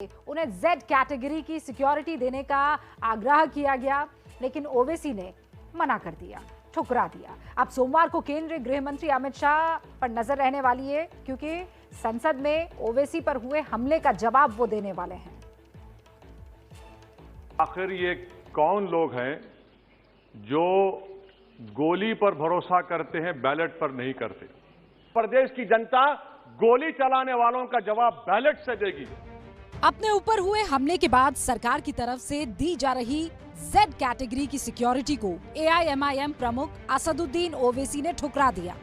उन्हें Z category की security देने का आग्रह किया गया, लेकिन ओवैसी ने मना कर दिया, ठुकरा दिया। अब सोमवार को केंद्रीय गृह मंत्री अमित शाह पर नजर रहने वाली है, क्योंकि संसद में ओवैसी पर हुए हमले का जवाब वो देने वाले हैं। आखिर ये कौन लोग हैं जो गोली पर भरोसा करते हैं, बैलेट पर नहीं करते? प्रदेश की जनता गोली चलाने वालों का जवाब बैलेट से देगी। अपने ऊपर हुए हमले के बाद सरकार की तरफ से दी जा रही जेड कैटेगरी की सिक्योरिटी को एआईएमआईएम प्रमुख असदुद्दीन ओवैसी ने ठुकरा दिया।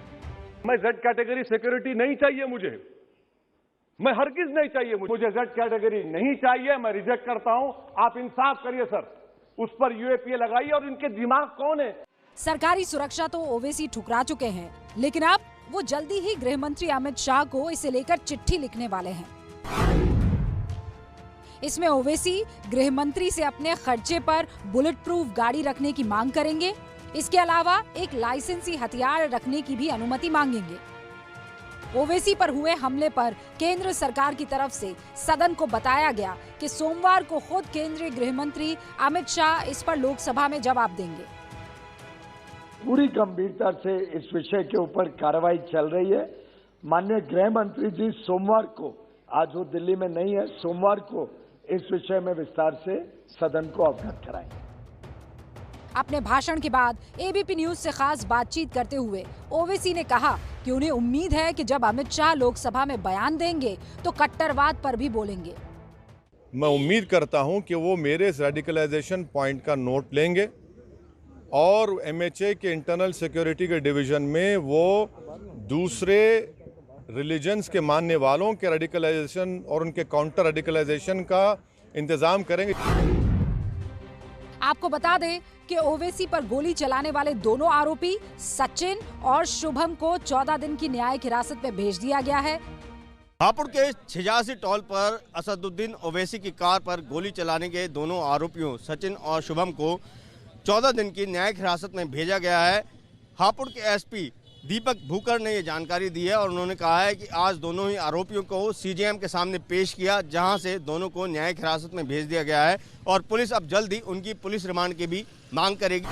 मैं जेड कैटेगरी सिक्योरिटी नहीं चाहिए, मैं हरगिज नहीं चाहिए, मुझे जेड कैटेगरी नहीं चाहिए, मैं रिजेक्ट करता हूं। आप इंसाफ करिए सर, उस पर यूएपीए लगाइए। और इनके दिमाग कौन है? सरकारी सुरक्षा तो ओवैसी ठुकरा चुके हैं, लेकिन अब वो जल्दी ही गृह मंत्री अमित शाह को इसे लेकर चिट्ठी लिखने वाले हैं। इसमें ओवैसी गृह मंत्री से अपने खर्चे पर बुलेट प्रूफ गाड़ी रखने की मांग करेंगे। इसके अलावा एक लाइसेंसी हथियार रखने की भी अनुमति मांगेंगे। ओवैसी पर हुए हमले पर केंद्र सरकार की तरफ से सदन को बताया गया कि सोमवार को खुद केंद्रीय गृह मंत्री अमित शाह इस पर लोकसभा में जवाब देंगे। पूरी गंभीरता से इस विषय के ऊपर कार्रवाई चल रही है। माननीय गृह मंत्री जी सोमवार को, आज वो दिल्ली में नहीं है, सोमवार को इस विषय में विस्तार से सदन को अवगत कराएंगे। अपने भाषण के बाद एबीपी न्यूज से खास बातचीत करते हुए ओवैसी ने कहा कि उन्हें उम्मीद है कि जब अमित शाह लोकसभा में बयान देंगे तो कट्टरवाद पर भी बोलेंगे। मैं उम्मीद करता हूं कि वो मेरे इस रेडिकलाइजेशन पॉइंट का नोट लेंगे और एमएचए के इंटरनल सिक्योरिटी के डिवीजन में वो दूसरे रिलीजन्स के मानने वालों के रेडिकलाइजेशन और उनके काउंटर रेडिकलाइजेशन का इंतजाम करेंगे। आपको बता दें कि ओवैसी पर गोली चलाने वाले दोनों आरोपी सचिन और शुभम को 14 दिन की न्यायिक हिरासत में भेज दिया गया है। हापुड़ के 86 टोल पर असदुद्दीन ओवैसी की कार पर गोली चलाने के दोनों आरोपियों सचिन और शुभम को 14 दिन की न्यायिक हिरासत में भेजा गया है। हापुड़ के एसपी दीपक भूकर ने ये जानकारी दी है और उन्होंने कहा है कि आज दोनों ही आरोपियों को सीजेएम के सामने पेश किया, जहां से दोनों को न्यायिक हिरासत में भेज दिया गया है और पुलिस अब जल्द ही उनकी पुलिस रिमांड की भी मांग करेगी।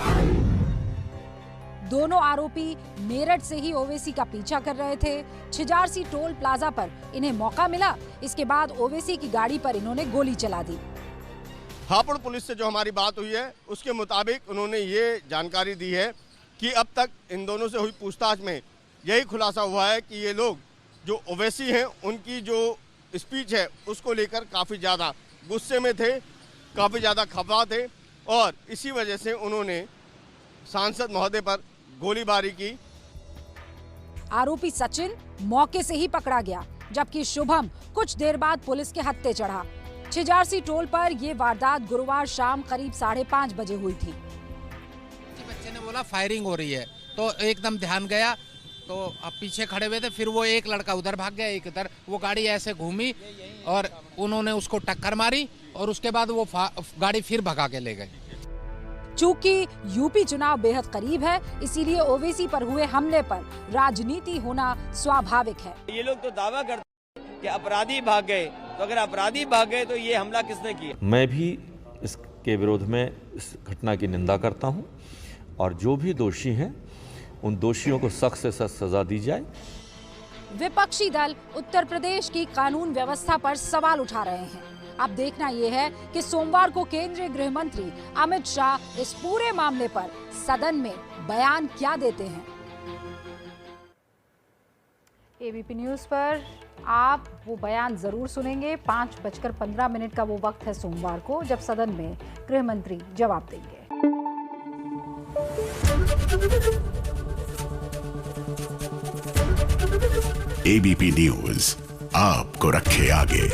दोनों आरोपी मेरठ से ही ओवैसी का पीछा कर रहे थे। छिजारसी टोल प्लाजा पर इन्हें मौका मिला, इसके बाद ओवैसी की गाड़ी पर इन्होंने गोली चला दी। हापुड़ पुलिस से जो हमारी बात हुई है उसके मुताबिक उन्होंने ये जानकारी दी है कि अब तक इन दोनों से हुई पूछताछ में यही खुलासा हुआ है कि ये लोग जो ओवैसी हैं उनकी जो स्पीच है उसको लेकर काफ़ी ज़्यादा गुस्से में थे, काफ़ी ज़्यादा खफा थे और इसी वजह से उन्होंने सांसद महोदय पर गोलीबारी की। आरोपी सचिन मौके से ही पकड़ा गया, जबकि शुभम कुछ देर बाद पुलिस के हत्थे चढ़ा। छिजारसी टोल पर यह वारदात गुरुवार शाम करीब 5:30 बजे हुई थी। बच्चे ने बोला फायरिंग हो रही है, तो एकदम ध्यान गया, तो अब पीछे खड़े हुए थे। फिर वो एक लड़का उधर भाग गया, एक इधर। वो गाड़ी ऐसे घूमी और उन्होंने उसको टक्कर मारी और उसके बाद वो गाड़ी फिर भगा के ले गए। चूंकि यूपी चुनाव बेहद करीब है, इसीलिए ओवैसी पर हुए हमले पर राजनीति होना स्वाभाविक है। ये लोग तो दावा करते हैं कि अपराधी भाग गए, तो अगर अपराधी भाग गए तो ये हमला किसने किया? मैं भी इसके विरोध में इस घटना की निंदा करता हूं और जो भी दोषी हैं उन दोषियों को सख्त से सख्त सजा दी जाए। विपक्षी दल उत्तर प्रदेश की कानून व्यवस्था पर सवाल उठा रहे हैं। अब देखना यह है कि सोमवार को केंद्रीय गृह मंत्री अमित शाह इस पूरे मामले पर सदन में बयान क्या देते हैं। एबीपी न्यूज पर आप वो बयान जरूर सुनेंगे। 5:15 का वो वक्त है सोमवार को, जब सदन में गृह मंत्री जवाब देंगे। एबीपी न्यूज आपको रखे आगे।